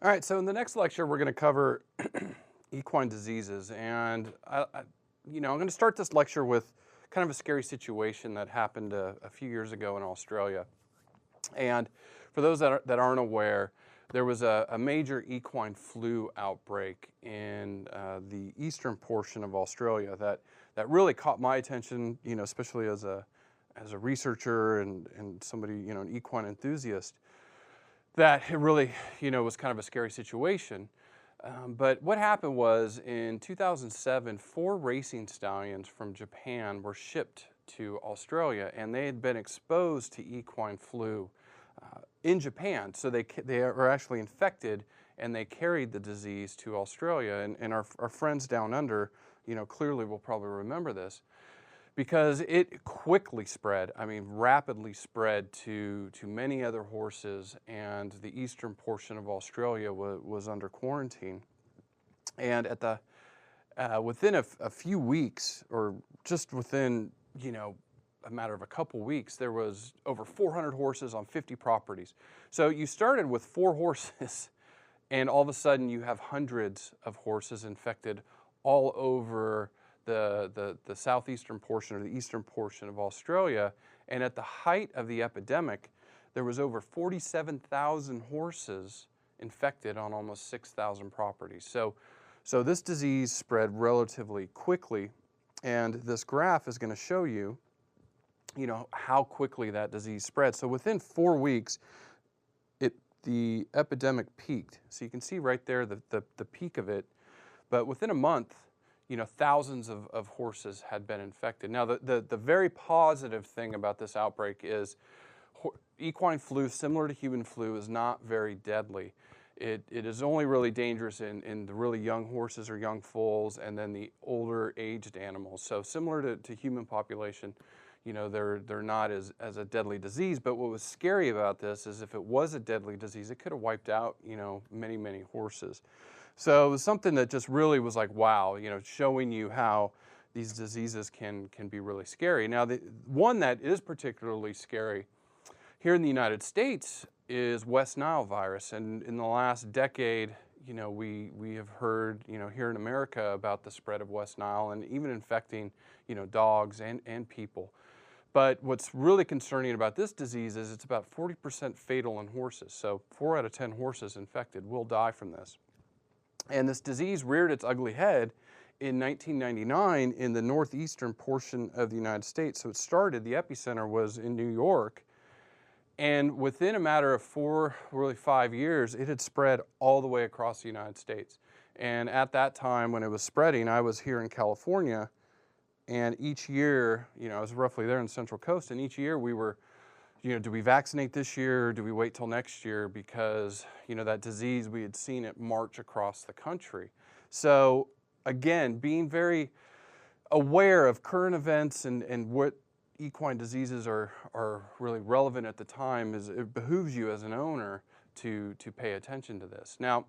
All right, so in the next lecture, we're going to cover equine diseases. And, I'm going to start this lecture with kind of a scary situation that happened a few years ago in Australia. And for those that aren't aware, there was a major equine flu outbreak in the eastern portion of Australia that really caught my attention, especially as a researcher and somebody, an equine enthusiast, that it really, was kind of a scary situation. But what happened was in 2007, 4 racing stallions from Japan were shipped to Australia, and they had been exposed to equine flu in Japan. So they were actually infected, and they carried the disease to Australia. And our friends down under, clearly will probably remember this, because it quickly spread, rapidly spread to many other horses, and the eastern portion of Australia was under quarantine. And at the within a few weeks, or just within a matter of a couple weeks, there was over 400 horses on 50 properties. So you started with 4 horses, and all of a sudden you have hundreds of horses infected all over the southeastern portion or the eastern portion of Australia. And at the height of the epidemic, there was over 47,000 horses infected on almost 6,000 properties. So this disease spread relatively quickly, and this graph is going to show you, how quickly that disease spread. So within 4 weeks, the epidemic peaked. So you can see right there the peak of it, but within a month, thousands of horses had been infected. Now, the very positive thing about this outbreak is equine flu, similar to human flu, is not very deadly. It is only really dangerous in the really young horses or young foals, and then the older aged animals. So similar to human population, they're not as a deadly disease. But what was scary about this is if it was a deadly disease, it could have wiped out, many, many horses. So it was something that just really was like, wow, showing you how these diseases can be really scary. Now, the one that is particularly scary here in the United States is West Nile virus. And in the last decade, we have heard, here in America about the spread of West Nile and even infecting, dogs and people. But what's really concerning about this disease is it's about 40% fatal in horses. So 4 out of 10 horses infected will die from this. And this disease reared its ugly head in 1999 in the northeastern portion of the United States. So it started, the epicenter was in New York, and within a matter of 4, really 5 years, it had spread all the way across the United States. And at that time when it was spreading, I was here in California, and each year, I was roughly there in the Central Coast, and each year we were, do we vaccinate this year or do we wait till next year? Because, that disease, we had seen it march across the country. So again, being very aware of current events and what equine diseases are really relevant at the time, it behooves you as an owner to pay attention to this. Now,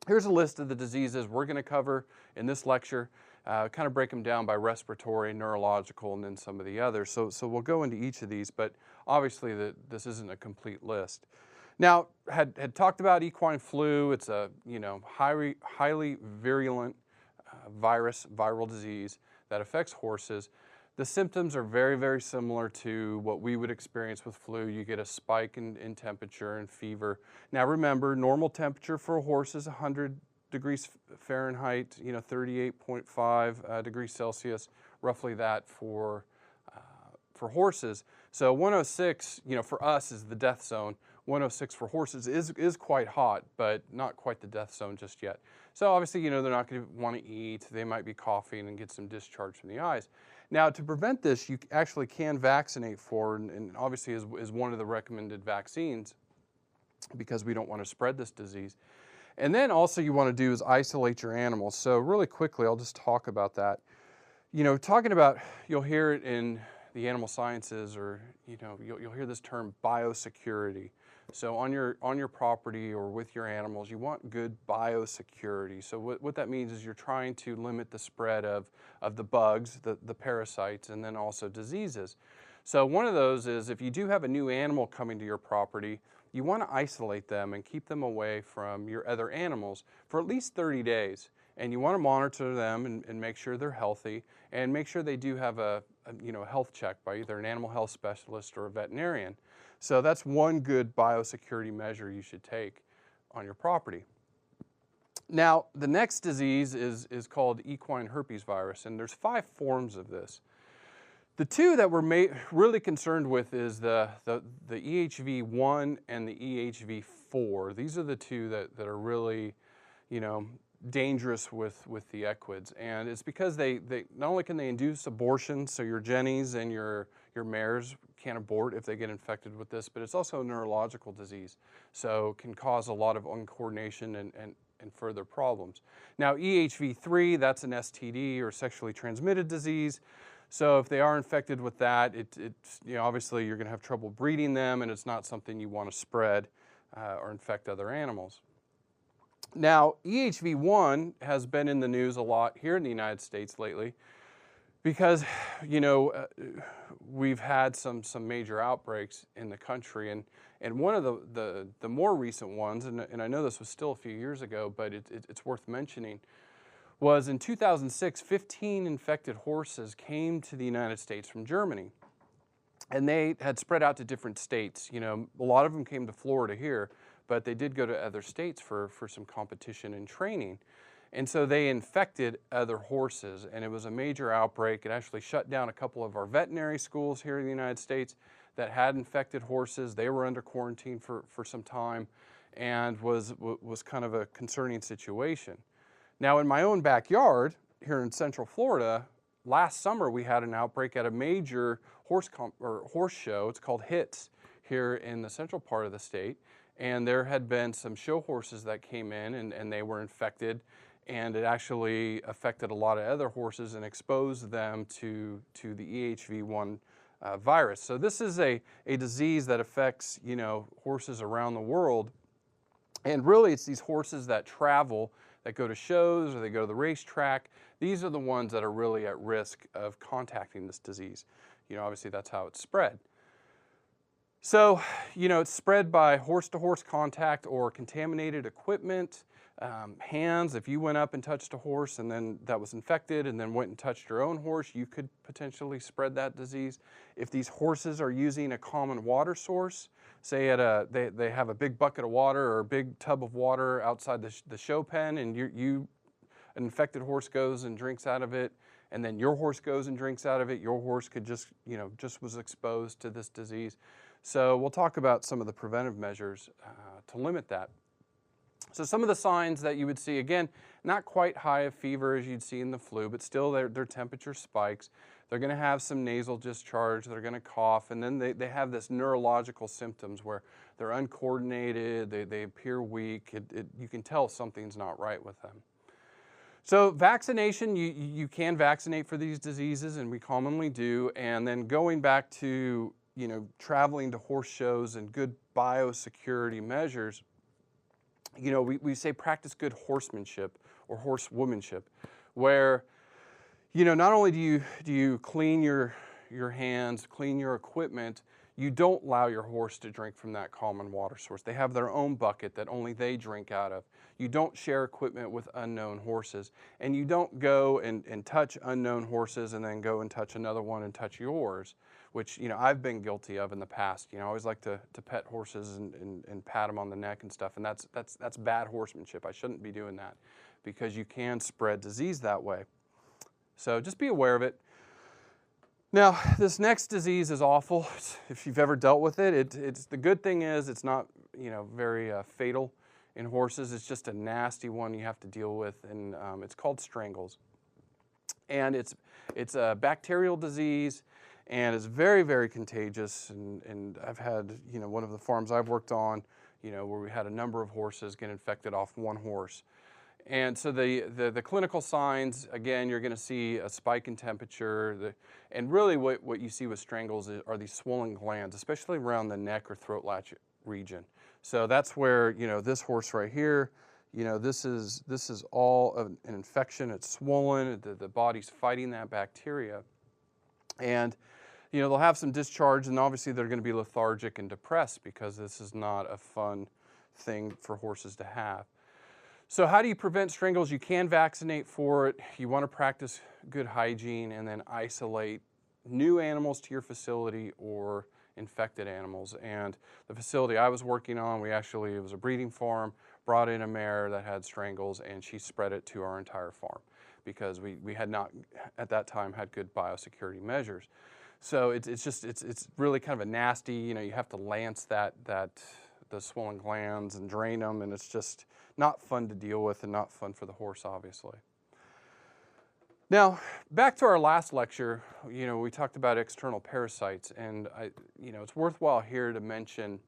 here's a list of the diseases we're going to cover in this lecture. Kind of break them down by respiratory, neurological, and then some of the others. So we'll go into each of these, but obviously this isn't a complete list. Now, had talked about equine flu. It's a highly virulent viral disease that affects horses. The symptoms are very, very similar to what we would experience with flu. You get a spike in temperature and fever. Now remember, normal temperature for a horse is 100 degrees Fahrenheit, 38.5 degrees Celsius, roughly that for horses. So 106, for us is the death zone. 106 for horses is quite hot, but not quite the death zone just yet. So obviously, they're not going to want to eat. They might be coughing and get some discharge from the eyes. Now, to prevent this, you actually can vaccinate for, and obviously is one of the recommended vaccines, because we don't want to spread this disease. And then also you want to do is isolate your animals. So really quickly, I'll just talk about that. Talking about, you'll hear it in the animal sciences, or you'll hear this term biosecurity. So on your property or with your animals, you want good biosecurity. So what that means is you're trying to limit the spread of the bugs, the parasites, and then also diseases. So one of those is if you do have a new animal coming to your property, you want to isolate them and keep them away from your other animals for at least 30 days. And you want to monitor them and make sure they're healthy, and make sure they do have a health check by either an animal health specialist or a veterinarian. So that's one good biosecurity measure you should take on your property. Now, the next disease is called equine herpes virus, and there's 5 forms of this. The 2 that we're really concerned with is the EHV1 and the EHV4. These are the 2 that are really, dangerous with the equids, and it's because they not only can they induce abortion, so your jennies and your mares can abort if they get infected with this, but it's also a neurological disease, so it can cause a lot of uncoordination and further problems. Now EHV3, that's an STD or sexually transmitted disease. So if they are infected with that, it's obviously you're going to have trouble breeding them, and it's not something you want to spread or infect other animals. Now, EHV1 has been in the news a lot here in the United States lately because, we've had some major outbreaks in the country, and one of the more recent ones, and I know this was still a few years ago, but it's worth mentioning, was in 2006, 15 infected horses came to the United States from Germany, and they had spread out to different states. A lot of them came to Florida here, but they did go to other states for some competition and training. And so they infected other horses, and it was a major outbreak. It actually shut down a couple of our veterinary schools here in the United States that had infected horses. They were under quarantine for some time, and was kind of a concerning situation. Now, in my own backyard here in Central Florida, last summer we had an outbreak at a major horse show. It's called HITS here in the central part of the state. And there had been some show horses that came in, and they were infected, and it actually affected a lot of other horses and exposed them to the EHV1 virus. So this is a disease that affects horses around the world, and really it's these horses that travel, that go to shows or they go to the racetrack. These are the ones that are really at risk of contacting this disease. Obviously that's how it's spread. So, it's spread by horse-to-horse contact or contaminated equipment, hands. If you went up and touched a horse and then that was infected and then went and touched your own horse, you could potentially spread that disease. If these horses are using a common water source, say they have a big bucket of water or a big tub of water outside the show pen, and an infected horse goes and drinks out of it, and then your horse goes and drinks out of it, your horse could just was exposed to this disease. So we'll talk about some of the preventive measures to limit that. So some of the signs that you would see, again, not quite high of fever as you'd see in the flu, but still their temperature spikes. They're going to have some nasal discharge, they're going to cough, and then they have this neurological symptoms where they're uncoordinated, they appear weak, you can tell something's not right with them. So vaccination, you can vaccinate for these diseases, and we commonly do, and then going back to traveling to horse shows and good biosecurity measures, we say practice good horsemanship or horsewomanship, where, not only do you clean your hands, clean your equipment, you don't allow your horse to drink from that common water source. They have their own bucket that only they drink out of. You don't share equipment with unknown horses, and you don't go and touch unknown horses and then go and touch another one and touch yours, which I've been guilty of in the past. I always like to pet horses and pat them on the neck and stuff, and that's bad horsemanship. I shouldn't be doing that because you can spread disease that way. So just be aware of it. Now, this next disease is awful. If you've ever dealt with it, it's the good thing is it's not very fatal in horses. It's just a nasty one you have to deal with, and it's called strangles. And it's a bacterial disease, and it's very, very contagious. And I've had one of the farms I've worked on, where we had a number of horses get infected off one horse. And so the clinical signs, again, you're going to see a spike in temperature. And really what you see with strangles are these swollen glands, especially around the neck or throat latch region. So that's where, this horse right here, this is all an infection. It's swollen. The body's fighting that bacteria. And you know, they'll have some discharge, and obviously they're going to be lethargic and depressed because this is not a fun thing for horses to have. So how do you prevent strangles? You can vaccinate for it. You want to practice good hygiene and then isolate new animals to your facility or infected animals. And the facility I was working on, it was a breeding farm, brought in a mare that had strangles, and she spread it to our entire farm because we had not, at that time, had good biosecurity measures. So it's really kind of a nasty, you know, you have to lance the swollen glands and drain them, and it's just not fun to deal with and not fun for the horse, obviously. Now, back to our last lecture, you know, we talked about external parasites, and you know, it's worthwhile here to mention,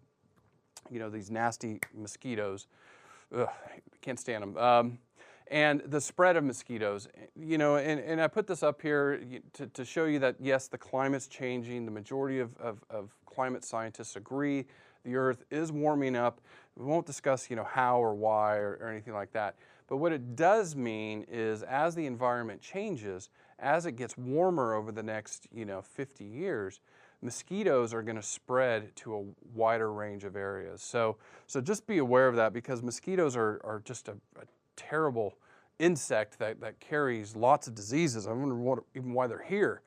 you know, these nasty mosquitoes. Ugh, can't stand them. And the spread of mosquitoes, you know, and I put this up here to show you that, yes, the climate's changing. The majority of climate scientists agree the Earth is warming up. We won't discuss, you know, how or why or anything like that. But what it does mean is as the environment changes, as it gets warmer over the next, you know, 50 years, mosquitoes are going to spread to a wider range of areas. So just be aware of that, because mosquitoes are just a terrible insect that carries lots of diseases. I wonder even why they're here,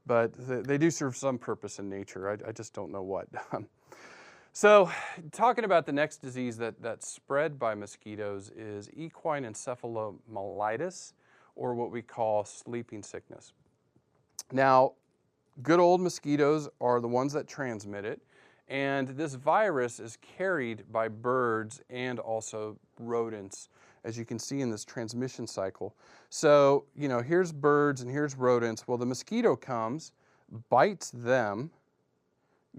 but they do serve some purpose in nature. I just don't know what. So talking about the next disease that's spread by mosquitoes is equine encephalomyelitis, or what we call sleeping sickness. Now, good old mosquitoes are the ones that transmit it, and this virus is carried by birds and also rodents, as you can see in this transmission cycle. So, you know, here's birds and here's rodents. Well, the mosquito comes, bites them,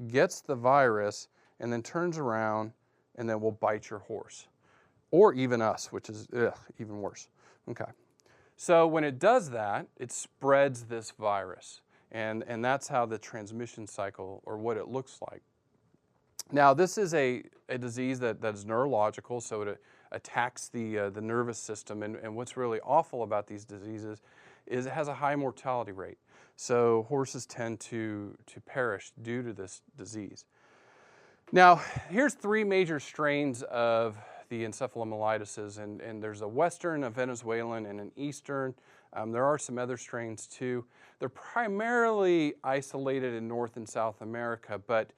gets the virus, and then turns around and then will bite your horse, or even us, which is even worse. Okay. So when it does that, it spreads this virus, and that's how the transmission cycle, or what it looks like. Now, this is a disease that is neurological, so it attacks the nervous system, and what's really awful about these diseases is it has a high mortality rate. So horses tend to perish due to this disease. Now, here's 3 major strains of the encephalomyelitis, and there's a Western, a Venezuelan, and an Eastern. There are some other strains too. They're primarily isolated in North and South America, but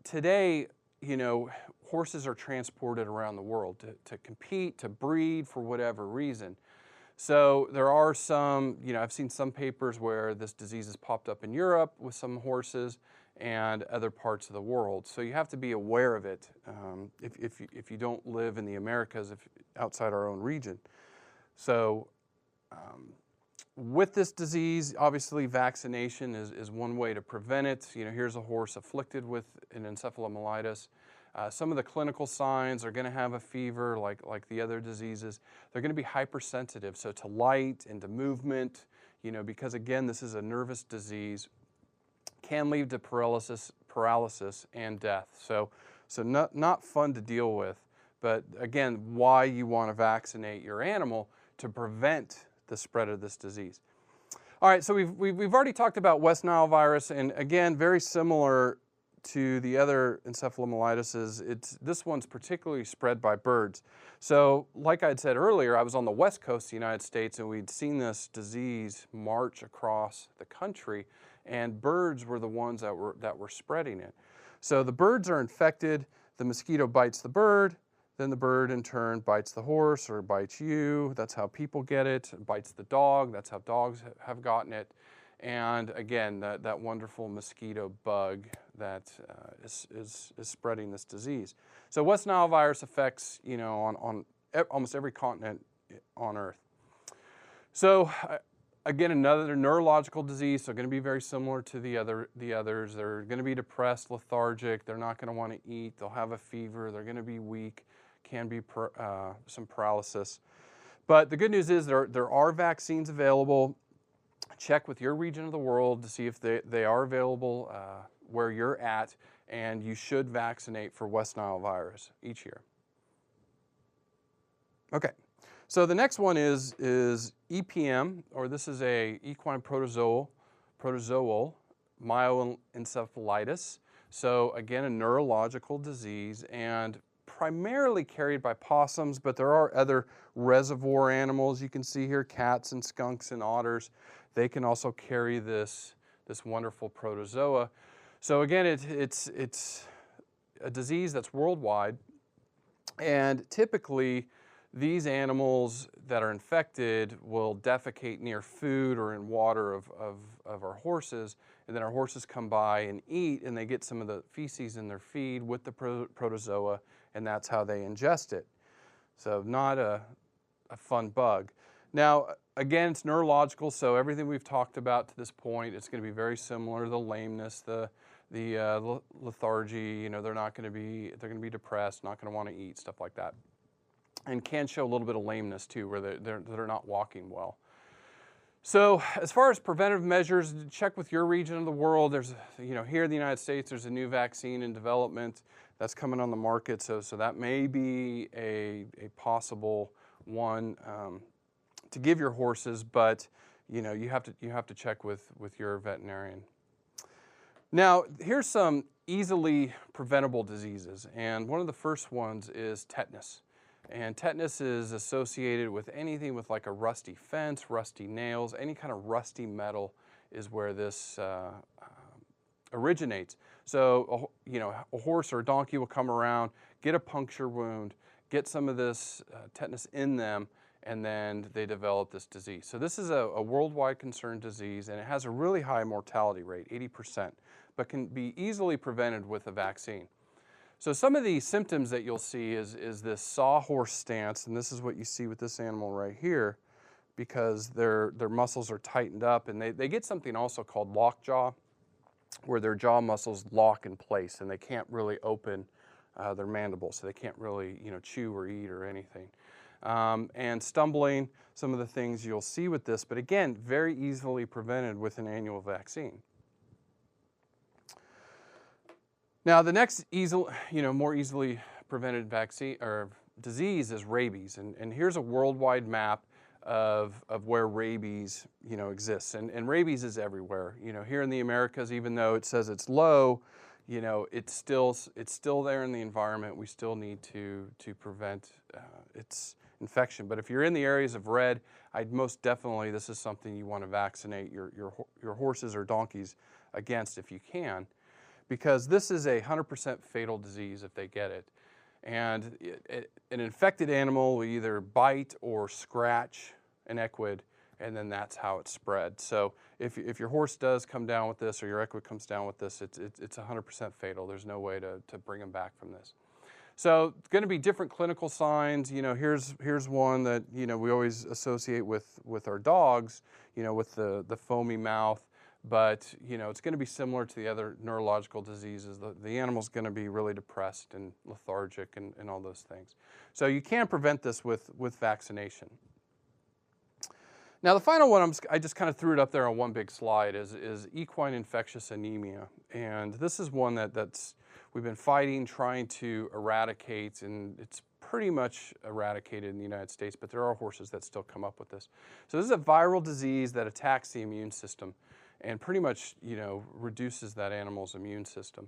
today, you know, horses are transported around the world to compete, to breed for whatever reason. So there are some, you know, I've seen some papers where this disease has popped up in Europe with some horses and other parts of the world. So you have to be aware of it if you don't live in the Americas, outside our own region. So with this disease, obviously vaccination is one way to prevent it. You know, here's a horse afflicted with an encephalomyelitis. Some of the clinical signs are going to have a fever like the other diseases. They're going to be hypersensitive, so to light and to movement, you know, because again, this is a nervous disease, can lead to paralysis and death. So not fun to deal with, but again, why you want to vaccinate your animal to prevent the spread of this disease. All right, so we've already talked about West Nile virus, and again, very similar to the other encephalomyelitis, this one's particularly spread by birds. So like I had said earlier, I was on the west coast of the United States, and we'd seen this disease march across the country, and birds were the ones that were spreading it. So the birds are infected, the mosquito bites the bird, then the bird in turn bites the horse or bites you. That's how people get it. Bites the dog. That's how dogs have gotten it. And again, that wonderful mosquito bug that is spreading this disease. So West Nile virus affects, you know, on almost every continent on Earth. So again, another neurological disease, so going to be very similar to the others. They're going to be depressed, lethargic. They're not going to want to eat. They'll have a fever. They're going to be weak. Can be some paralysis. But the good news is there are vaccines available. Check with your region of the world to see if they are available where you're at, and you should vaccinate for West Nile virus each year. Okay, so the next one is EPM, or this is a equine protozoal myoencephalitis. So again, a neurological disease and primarily carried by possums, but there are other reservoir animals you can see here, cats and skunks and otters. They can also carry this wonderful protozoa. So again, it's a disease that's worldwide, and typically these animals that are infected will defecate near food or in water of our horses, and then our horses come by and eat, and they get some of the feces in their feed with the protozoa, and that's how they ingest it. So not a fun bug. Now, again, it's neurological, so everything we've talked about to this point, it's going to be very similar. The lameness, the lethargy, they're going to be depressed, not going to want to eat, stuff like that. And can show a little bit of lameness too, where they're not walking well. So as far as preventive measures, check with your region of the world. There's, here in the United States, there's a new vaccine in development that's coming on the market. So that may be a possible one to give your horses, but you have to check with your veterinarian. Now, here's some easily preventable diseases, and one of the first ones is tetanus. And tetanus is associated with anything with like a rusty fence, rusty nails, any kind of rusty metal is where this originates. So, a horse or a donkey will come around, get a puncture wound, get some of this tetanus in them, and then they develop this disease. So this is a worldwide concern disease, and it has a really high mortality rate, 80%, but can be easily prevented with a vaccine. So some of the symptoms that you'll see is this sawhorse stance, and this is what you see with this animal right here, because their muscles are tightened up, and they get something also called lockjaw, where their jaw muscles lock in place, and they can't really open their mandibles, so they can't really chew or eat or anything. And stumbling, some of the things you'll see with this, but again, very easily prevented with an annual vaccine. Now, the next more easily prevented vaccine or disease is rabies, and here's a worldwide map of where rabies exists, and rabies is everywhere. Here in the Americas, even though it says it's low, it's still there in the environment. We still need to prevent its infection. But if you're in the areas of red, most definitely this is something you want to vaccinate your horses or donkeys against if you can, because this is a 100% fatal disease if they get it. And an infected animal will either bite or scratch an equid, and then that's how it's spread. So if your horse does come down with this or your equid comes down with this, it's 100% fatal. There's no way to bring them back from this. So it's going to be different clinical signs. Here's one that we always associate with our dogs, with the foamy mouth. But it's going to be similar to the other neurological diseases. The animal's going to be really depressed and lethargic and all those things. So you can prevent this with vaccination. Now the final one, I just kind of threw it up there on one big slide, is equine infectious anemia. And this is one that's we've been fighting, trying to eradicate, and it's pretty much eradicated in the United States, but there are horses that still come up with this. So this is a viral disease that attacks the immune system and pretty much, reduces that animal's immune system.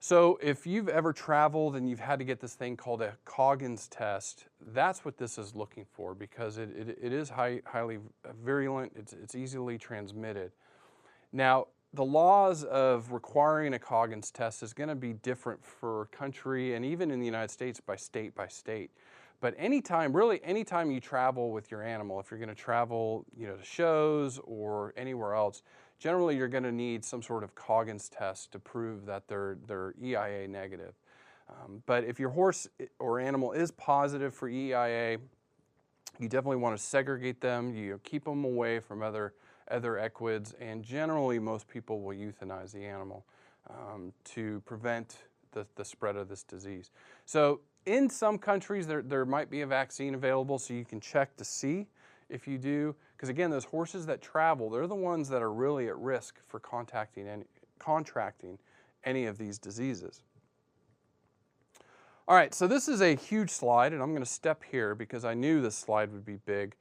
So if you've ever traveled and you've had to get this thing called a Coggins test, that's what this is looking for, because it is highly virulent, it's easily transmitted. Now, the laws of requiring a Coggins test is going to be different for country and even in the United States by state by state. But anytime you travel with your animal, if you're going to travel, to shows or anywhere else, generally you're going to need some sort of Coggins test to prove that they're EIA negative. But if your horse or animal is positive for EIA, you definitely want to segregate them. You keep them away from other equids, and generally most people will euthanize the animal to prevent the spread of this disease. So in some countries there might be a vaccine available, so you can check to see if you do, because again, those horses that travel, they're the ones that are really at risk for contracting any of these diseases. All right, so this is a huge slide, and I'm going to step here because I knew this slide would be big.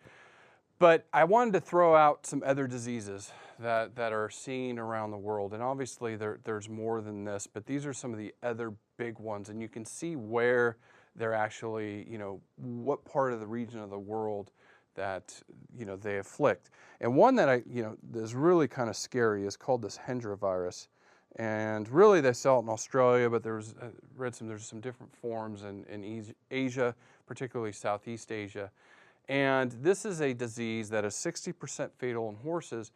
But I wanted to throw out some other diseases that are seen around the world. And obviously there's more than this, but these are some of the other big ones. And you can see where they're actually, what part of the region of the world that, they afflict. And one that is really kind of scary is called this Hendra virus. And really they sell it in Australia, but there's some different forms in Asia, particularly Southeast Asia. And this is a disease that is 60% fatal in horses.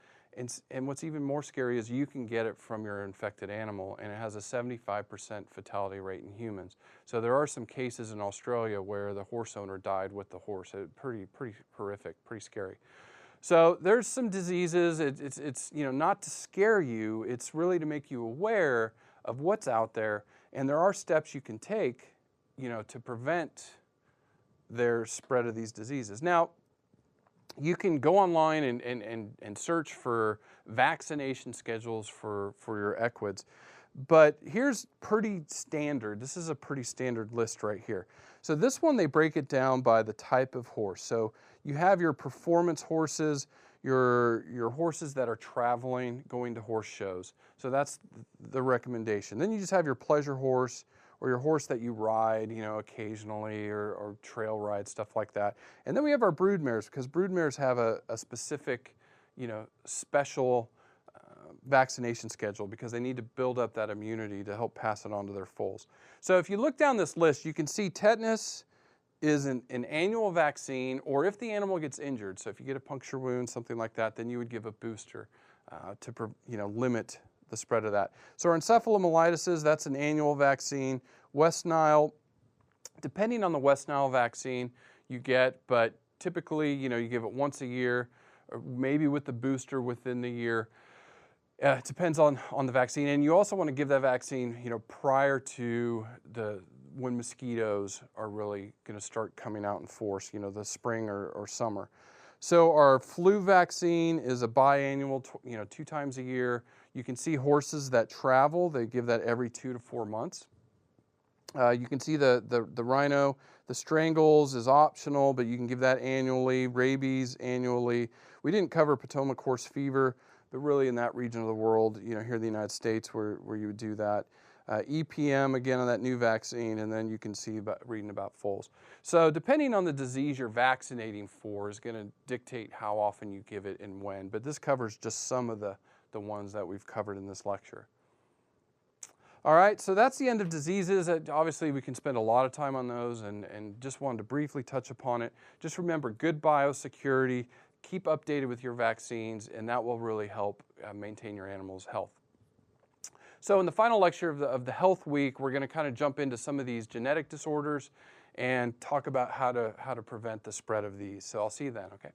And what's even more scary is you can get it from your infected animal, and it has a 75% fatality rate in humans. So there are some cases in Australia where the horse owner died with the horse. Pretty horrific, pretty scary. So there's some diseases. It's not to scare you. It's really to make you aware of what's out there, and there are steps you can take, to prevent their spread of these diseases. Now, you can go online and search for vaccination schedules for your equids, but here's pretty standard. This is a pretty standard list right here. So this one, they break it down by the type of horse. So you have your performance horses, your horses that are traveling, going to horse shows. So that's the recommendation. Then you just have your pleasure horse, or your horse that you ride, occasionally, or trail ride, stuff like that. And then we have our brood mares, because brood mares have a specific, special vaccination schedule, because they need to build up that immunity to help pass it on to their foals. So if you look down this list, you can see tetanus is an annual vaccine, or if the animal gets injured, so if you get a puncture wound, something like that, then you would give a booster to limit the spread of that. So our encephalomyelitis, that's an annual vaccine. West Nile, depending on the West Nile vaccine you get, but typically, you give it once a year, or maybe with the booster within the year. It depends on the vaccine. And you also want to give that vaccine, prior to when mosquitoes are really going to start coming out in force, the spring or summer. So our flu vaccine is a biannual, 2 times a year. You can see horses that travel, they give that every 2 to 4 months. You can see the rhino, the strangles is optional, but you can give that annually. Rabies annually. We didn't cover Potomac horse fever, but really in that region of the world, here in the United States where you would do that. EPM, again, on that new vaccine, and then you can see reading about foals. So depending on the disease you're vaccinating for is going to dictate how often you give it and when, but this covers just some of the ones that we've covered in this lecture. All right, so that's the end of diseases. Obviously, we can spend a lot of time on those, and just wanted to briefly touch upon it. Just remember, good biosecurity, keep updated with your vaccines, and that will really help maintain your animal's health. So in the final lecture of the Health Week, we're going to kind of jump into some of these genetic disorders and talk about how to prevent the spread of these. So I'll see you then, okay?